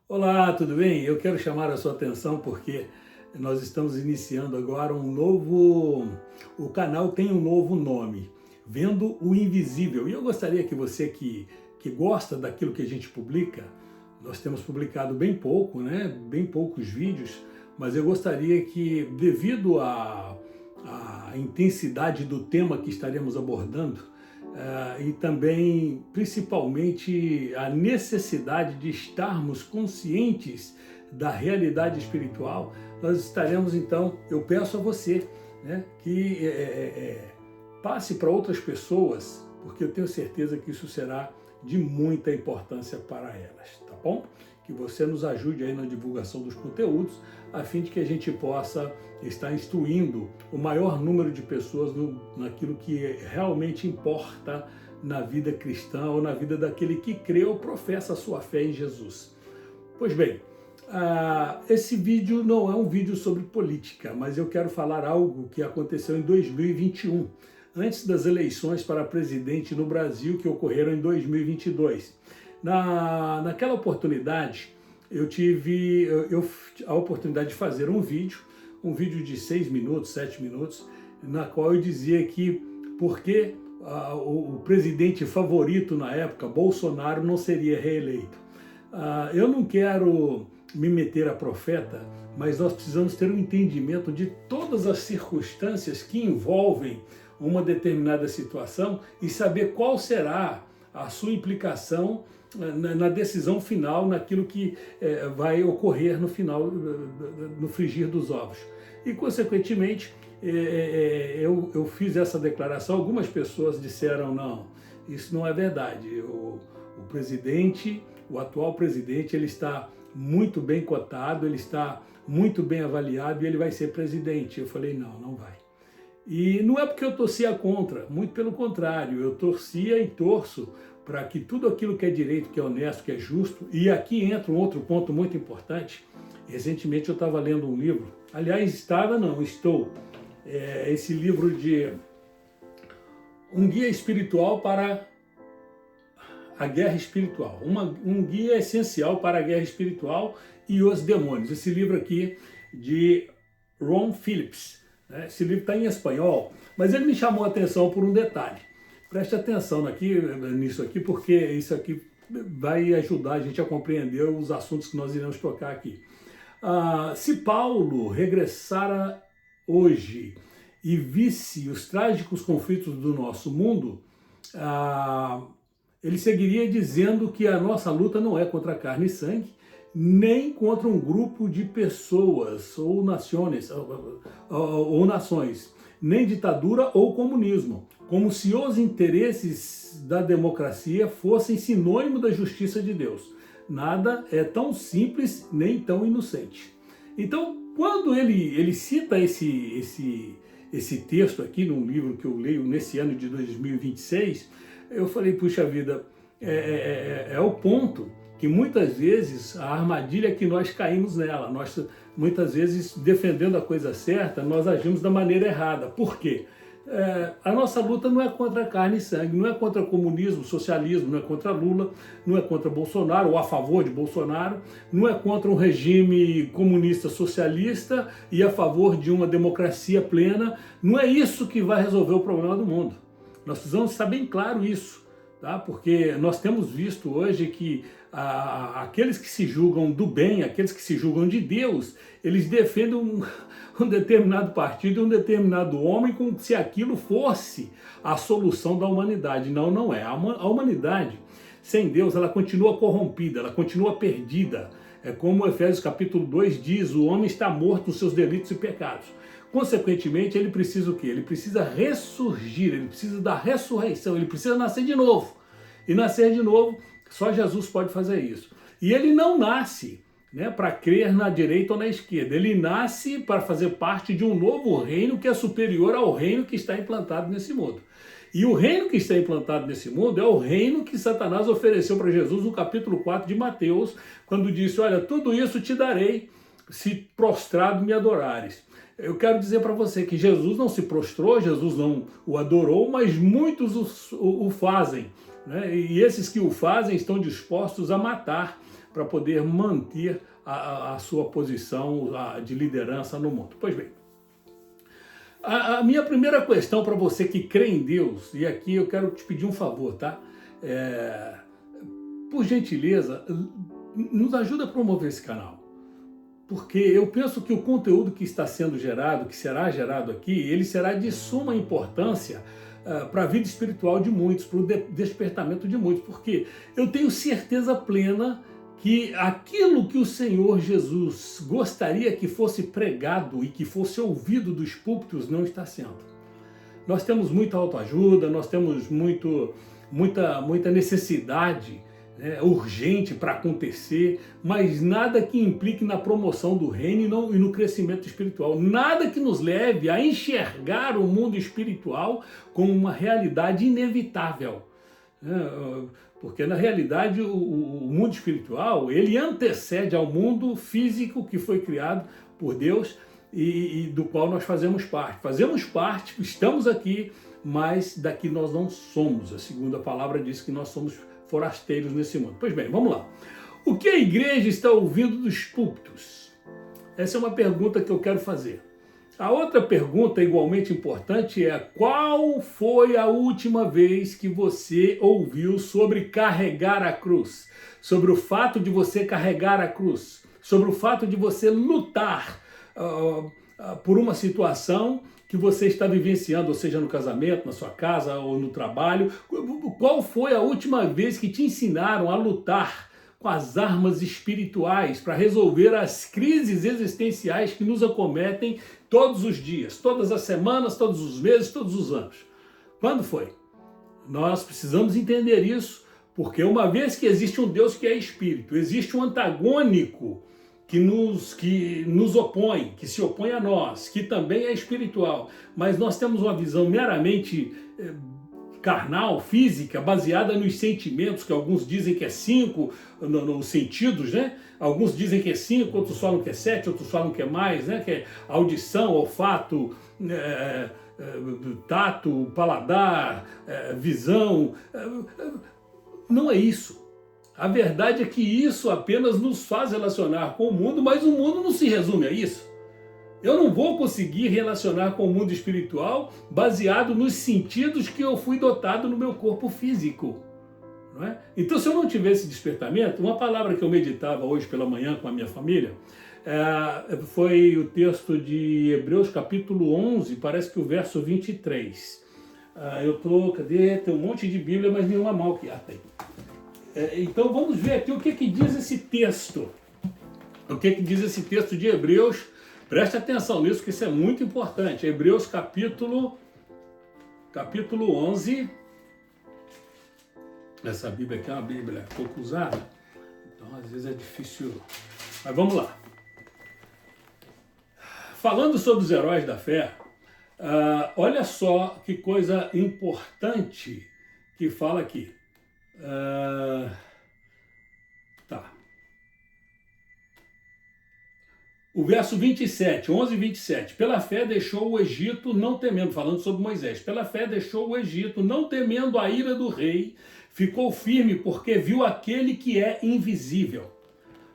Olá, tudo bem? Eu quero chamar a sua atenção porque nós estamos iniciando agora um novo... O canal tem um novo nome, Vendo o Invisível. E eu gostaria que você que gosta daquilo que a gente publica, nós temos publicado bem pouco, né? Bem poucos vídeos, mas eu gostaria que, devido à intensidade do tema que estaremos abordando, e também, principalmente, a necessidade de estarmos conscientes da realidade espiritual, nós estaremos, então, eu peço a você, né, que passe para outras pessoas, porque eu tenho certeza que isso será de muita importância para elas, tá bom? Que você nos ajude aí na divulgação dos conteúdos, a fim de que a gente possa estar instruindo o maior número de pessoas naquilo que realmente importa na vida cristã ou na vida daquele que crê ou professa a sua fé em Jesus. Pois bem, esse vídeo não é um vídeo sobre política, mas eu quero falar algo que aconteceu em 2021, antes das eleições para presidente no Brasil que ocorreram em 2022. Naquela oportunidade, eu tive a oportunidade de fazer um vídeo de 6 minutos, 7 minutos, na qual eu dizia que porque o presidente favorito na época, Bolsonaro, não seria reeleito. Eu não quero me meter a profeta, mas nós precisamos ter um entendimento de todas as circunstâncias que envolvem uma determinada situação e saber qual será a sua implicação na decisão final, naquilo que vai ocorrer no final, no frigir dos ovos. E, consequentemente, eu fiz essa declaração. Algumas pessoas disseram, não, isso não é verdade. O presidente, o atual presidente, ele está muito bem cotado, ele está muito bem avaliado e ele vai ser presidente. Eu falei, não, não vai. E não é porque eu torcia contra, muito pelo contrário, eu torcia e torço para que tudo aquilo que é direito, que é honesto, que é justo, e aqui entra um outro ponto muito importante. Recentemente eu estava lendo um livro, aliás, estou, esse livro de Um Guia Espiritual para a Guerra Espiritual, um guia essencial para a guerra espiritual e os demônios. Esse livro aqui de Ron Phillips. Esse livro está em espanhol, mas ele me chamou a atenção por um detalhe. Preste atenção nisso aqui, porque isso aqui vai ajudar a gente a compreender os assuntos que nós iremos tocar aqui. Se Paulo regressara hoje e visse os trágicos conflitos do nosso mundo, ele seguiria dizendo que a nossa luta não é contra carne e sangue, nem contra um grupo de pessoas ou nações, nem ditadura ou comunismo, como se os interesses da democracia fossem sinônimo da justiça de Deus. Nada é tão simples nem tão inocente. Então, quando ele cita esse texto aqui num livro que eu leio nesse ano de 2026, eu falei, puxa vida, é o ponto que muitas vezes a armadilha que nós caímos nela, nós muitas vezes defendendo a coisa certa, nós agimos da maneira errada. Por quê? A nossa luta não é contra carne e sangue, não é contra comunismo, socialismo, não é contra Lula, não é contra Bolsonaro ou a favor de Bolsonaro, não é contra um regime comunista socialista e a favor de uma democracia plena. Não é isso que vai resolver o problema do mundo. Nós precisamos estar bem claro isso. Tá? Porque nós temos visto hoje que aqueles que se julgam do bem, aqueles que se julgam de Deus, eles defendem um determinado partido e um determinado homem como se aquilo fosse a solução da humanidade. Não, não é. A humanidade, sem Deus, ela continua corrompida, ela continua perdida. É como Efésios capítulo 2 diz, o homem está morto nos seus delitos e pecados. Consequentemente, ele precisa o quê? Ele precisa ressurgir, ele precisa da ressurreição, ele precisa nascer de novo. E nascer de novo, só Jesus pode fazer isso. E ele não nasce, né, para crer na direita ou na esquerda. Ele nasce para fazer parte de um novo reino que é superior ao reino que está implantado nesse mundo. E o reino que está implantado nesse mundo é o reino que Satanás ofereceu para Jesus no capítulo 4 de Mateus, quando disse, olha, tudo isso te darei se prostrado me adorares. Eu quero dizer para você que Jesus não se prostrou, Jesus não o adorou, mas muitos o fazem, né? E esses que o fazem estão dispostos a matar para poder manter a sua posição de liderança no mundo. Pois bem, a minha primeira questão para você que crê em Deus, e aqui eu quero te pedir um favor, tá? Por gentileza, nos ajuda a promover esse canal. Porque eu penso que o conteúdo que está sendo gerado, que será gerado aqui, ele será de suma importância para a vida espiritual de muitos, para o despertamento de muitos. Porque eu tenho certeza plena que aquilo que o Senhor Jesus gostaria que fosse pregado e que fosse ouvido dos púlpitos não está sendo. Nós temos muita autoajuda, nós temos muita necessidade, né, urgente para acontecer, mas nada que implique na promoção do reino e no crescimento espiritual. Nada que nos leve a enxergar o mundo espiritual como uma realidade inevitável. Porque, na realidade, o mundo espiritual, ele antecede ao mundo físico que foi criado por Deus e do qual nós fazemos parte. Fazemos parte, estamos aqui, mas daqui nós não somos. A segunda palavra diz que nós somos forasteiros nesse mundo. Pois bem, vamos lá. O que a igreja está ouvindo dos púlpitos? Essa é uma pergunta que eu quero fazer. A outra pergunta, igualmente importante, é: qual foi a última vez que você ouviu sobre carregar a cruz? Sobre o fato de você carregar a cruz? Sobre o fato de você lutar por uma situação que você está vivenciando, ou seja, no casamento, na sua casa ou no trabalho? Qual foi a última vez que te ensinaram a lutar com as armas espirituais para resolver as crises existenciais que nos acometem todos os dias, todas as semanas, todos os meses, todos os anos? Quando foi? Nós precisamos entender isso, porque uma vez que existe um Deus que é espírito, existe um antagônico que nos opõe, que se opõe a nós, que também é espiritual, mas nós temos uma visão meramente carnal, física, baseada nos sentimentos, que alguns dizem que é 5, nos sentidos, né? Alguns dizem que é 5, outros falam que é 7, outros falam que é mais, né? Que é audição, olfato, tato, paladar, visão. Não é isso. A verdade é que isso apenas nos faz relacionar com o mundo, mas o mundo não se resume a isso. Eu não vou conseguir relacionar com o mundo espiritual baseado nos sentidos que eu fui dotado no meu corpo físico. Não é? Então, se eu não tiver esse despertamento, uma palavra que eu meditava hoje pela manhã com a minha família foi o texto de Hebreus capítulo 11, parece que o verso 23. Cadê? Tem um monte de Bíblia, mas nenhuma mal que tem. Então vamos ver aqui o que diz esse texto. O que diz esse texto de Hebreus? Preste atenção nisso, que isso é muito importante. Hebreus capítulo 11. Essa Bíblia aqui é uma Bíblia pouco usada, então às vezes é difícil. Mas vamos lá. Falando sobre os heróis da fé, olha só que coisa importante que fala aqui. O verso 27, 11 e 27. Pela fé deixou o Egito não temendo, falando sobre Moisés. Pela fé deixou o Egito não temendo a ira do rei, ficou firme porque viu aquele que é invisível.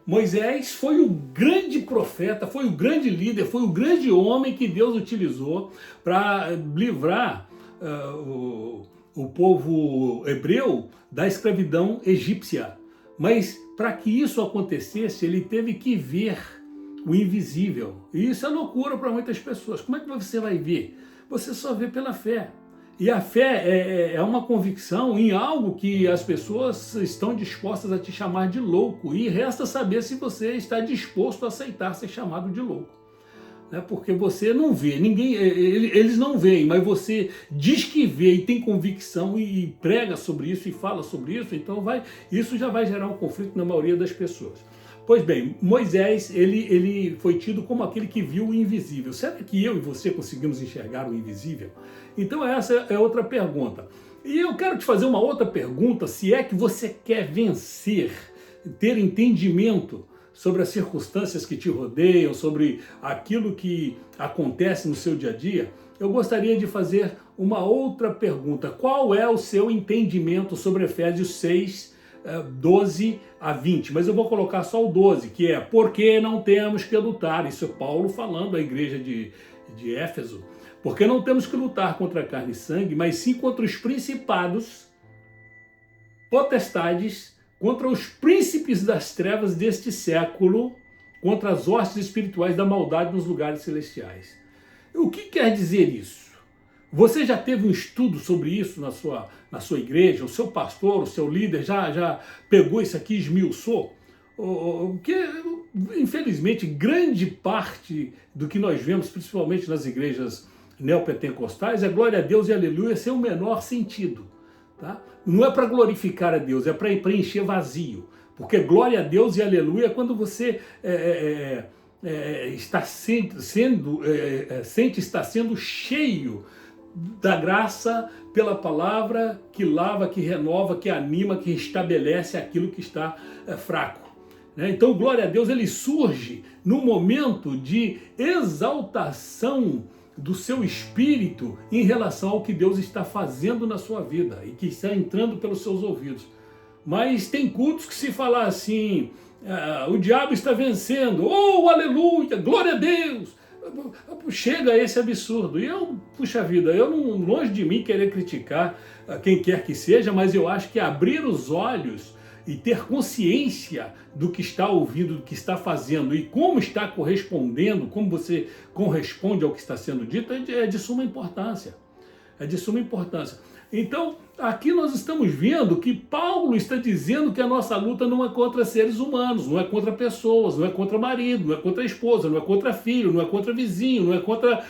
Moisés foi o grande profeta, foi o grande líder, foi o grande homem que Deus utilizou para livrar o povo hebreu da escravidão egípcia. Mas para que isso acontecesse, ele teve que ver o invisível. E isso é loucura para muitas pessoas. Como é que você vai ver? Você só vê pela fé. E a fé é uma convicção em algo que as pessoas estão dispostas a te chamar de louco. E resta saber se você está disposto a aceitar ser chamado de louco. Porque você não vê, eles não veem, mas você diz que vê e tem convicção e prega sobre isso e fala sobre isso, então isso já vai gerar um conflito na maioria das pessoas. Pois bem, Moisés, ele foi tido como aquele que viu o invisível. Será que eu e você conseguimos enxergar o invisível? Então essa é outra pergunta. E eu quero te fazer uma outra pergunta, se é que você quer vencer, ter entendimento sobre as circunstâncias que te rodeiam, sobre aquilo que acontece no seu dia a dia, eu gostaria de fazer uma outra pergunta. Qual é o seu entendimento sobre Efésios 6, 12 a 20, mas eu vou colocar só o 12, que é porque não temos que lutar. Isso é Paulo falando à igreja de Éfeso. Porque não temos que lutar contra carne e sangue, mas sim contra os principados, potestades, contra os príncipes das trevas deste século, contra as hostes espirituais da maldade nos lugares celestiais. O que quer dizer isso? Você já teve um estudo sobre isso na sua igreja? O seu pastor, o seu líder já pegou isso aqui e esmiuçou? Porque, infelizmente, grande parte do que nós vemos, principalmente nas igrejas neopentecostais, é glória a Deus e aleluia sem o menor sentido. Tá? Não é para glorificar a Deus, é para preencher vazio. Porque glória a Deus e aleluia é quando você sente estar sendo cheio da graça pela palavra que lava, que renova, que anima, que estabelece aquilo que está fraco. Então, glória a Deus, ele surge no momento de exaltação do seu espírito em relação ao que Deus está fazendo na sua vida e que está entrando pelos seus ouvidos. Mas tem cultos que se falar assim, o diabo está vencendo, oh, aleluia, glória a Deus, chega a esse absurdo. E puxa vida, eu não, longe de mim querer criticar quem quer que seja, mas eu acho que abrir os olhos e ter consciência do que está ouvindo, do que está fazendo e como está correspondendo, como você corresponde ao que está sendo dito, é de suma importância. É de suma importância. Então, aqui nós estamos vendo que Paulo está dizendo que a nossa luta não é contra seres humanos, não é contra pessoas, não é contra marido, não é contra esposa, não é contra filho, não é contra vizinho, não é contra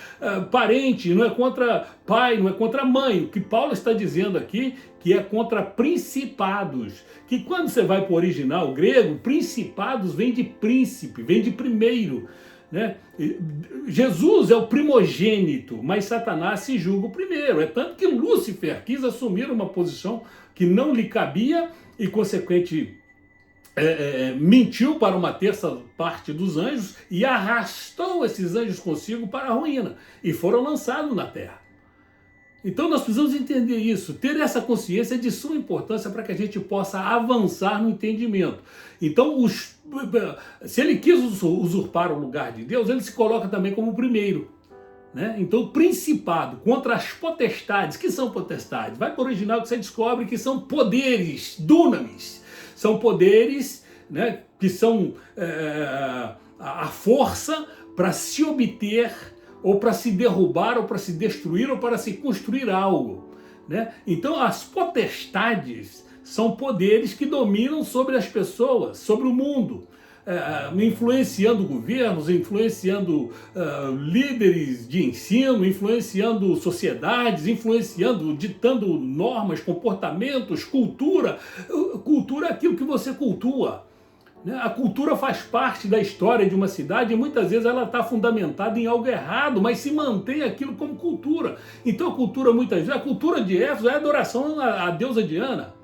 parente, não é contra pai, não é contra mãe. O que Paulo está dizendo aqui que é contra principados. Que quando você vai para o original grego, principados vem de príncipe, vem de primeiro. Né? Jesus é o primogênito, mas Satanás se julga o primeiro. É tanto que Lúcifer quis assumir uma posição que não lhe cabia e, consequente, mentiu para uma terça parte dos anjos e arrastou esses anjos consigo para a ruína e foram lançados na terra. Então nós precisamos entender isso, ter essa consciência é de suma importância para que a gente possa avançar no entendimento. Então, se ele quis usurpar o lugar de Deus, ele se coloca também como o primeiro. Né? Então, principado contra as potestades. Que são potestades? Vai para o original que você descobre que são poderes, dunamis. São poderes, né, que são a força para se obter ou para se derrubar, ou para se destruir, ou para se construir algo. Né? Então, as potestades são poderes que dominam sobre as pessoas, sobre o mundo, influenciando governos, influenciando líderes de ensino, influenciando sociedades, ditando normas, comportamentos, cultura. Cultura é aquilo que você cultua. A cultura faz parte da história de uma cidade e muitas vezes ela está fundamentada em algo errado, mas se mantém aquilo como cultura. Então a cultura a cultura de Éfeso é adoração à deusa Diana.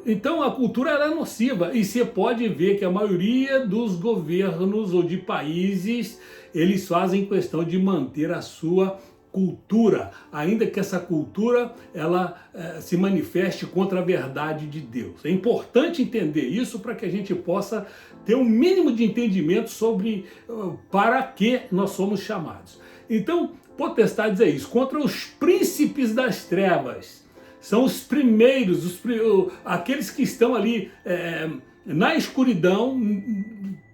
Então a cultura é nociva e você pode ver que a maioria dos governos ou de países, eles fazem questão de manter a sua cultura, ainda que essa cultura ela se manifeste contra a verdade de Deus. É importante entender isso para que a gente possa ter um mínimo de entendimento sobre para que nós somos chamados. Então, potestades é isso, contra os príncipes das trevas. São os primeiros, aqueles que estão ali na escuridão,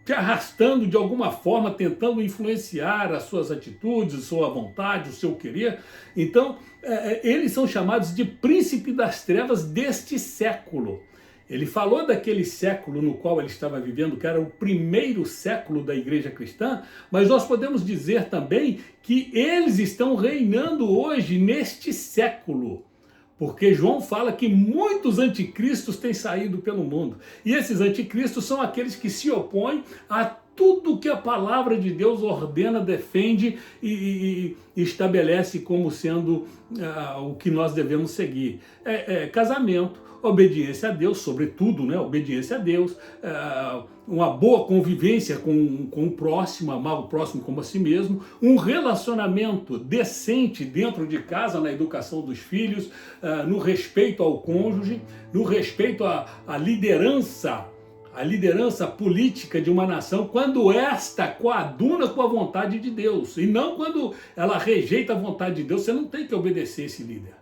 te arrastando de alguma forma, tentando influenciar as suas atitudes, a sua vontade, o seu querer. Então, eles são chamados de príncipe das trevas deste século. Ele falou daquele século no qual ele estava vivendo, que era o primeiro século da igreja cristã, mas nós podemos dizer também que eles estão reinando hoje neste século. Porque João fala que muitos anticristos têm saído pelo mundo. E esses anticristos são aqueles que se opõem a tudo que a palavra de Deus ordena, defende e estabelece como sendo o que nós devemos seguir. Casamento, obediência a Deus, sobretudo, né? Obediência a Deus, uma boa convivência com o próximo, amar o próximo como a si mesmo, um relacionamento decente dentro de casa, na educação dos filhos, no respeito ao cônjuge, no respeito à liderança, a liderança política de uma nação, quando esta coaduna com a vontade de Deus, e não quando ela rejeita a vontade de Deus. Você não tem que obedecer esse líder.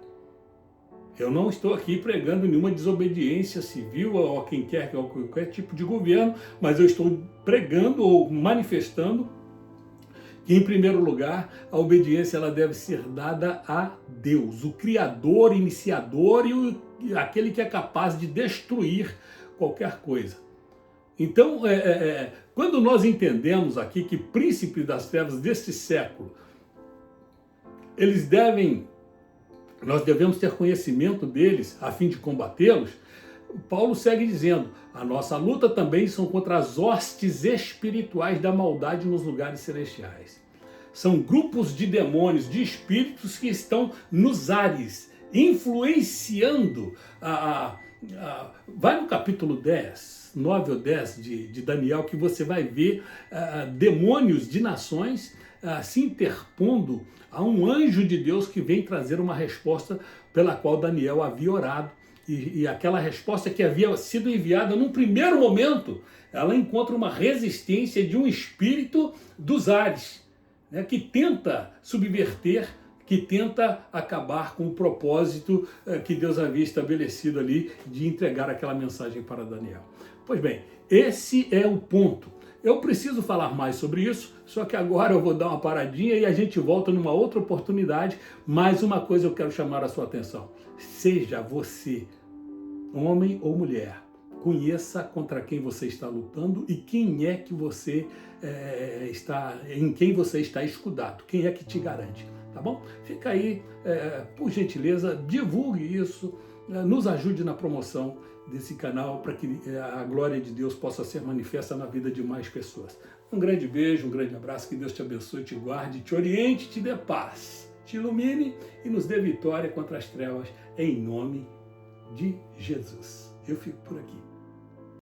Eu não estou aqui pregando nenhuma desobediência civil ou a quem quer, qualquer tipo de governo, mas eu estou pregando ou manifestando que, em primeiro lugar, a obediência ela deve ser dada a Deus, o Criador, iniciador e aquele que é capaz de destruir qualquer coisa. Então, quando nós entendemos aqui que príncipes das trevas deste século, nós devemos ter conhecimento deles a fim de combatê-los, Paulo segue dizendo, a nossa luta também são contra as hostes espirituais da maldade nos lugares celestiais. São grupos de demônios, de espíritos que estão nos ares, influenciando vai no capítulo 10, 9 ou 10 de Daniel, que você vai ver demônios de nações se interpondo a um anjo de Deus que vem trazer uma resposta pela qual Daniel havia orado. E aquela resposta que havia sido enviada num primeiro momento, ela encontra uma resistência de um espírito dos ares, né, que tenta subverter, que tenta acabar com o propósito que Deus havia estabelecido ali de entregar aquela mensagem para Daniel. Pois bem, esse é o ponto. Eu preciso falar mais sobre isso, só que agora eu vou dar uma paradinha e a gente volta numa outra oportunidade. Mais uma coisa eu quero chamar a sua atenção. Seja você, homem ou mulher, conheça contra quem você está lutando e quem é que você em quem você está escudado, quem é que te garante. Tá bom? Fica aí, por gentileza, divulgue isso, nos ajude na promoção desse canal para que a glória de Deus possa ser manifesta na vida de mais pessoas. Um grande beijo, um grande abraço, que Deus te abençoe, te guarde, te oriente, te dê paz, te ilumine e nos dê vitória contra as trevas, em nome de Jesus. Eu fico por aqui.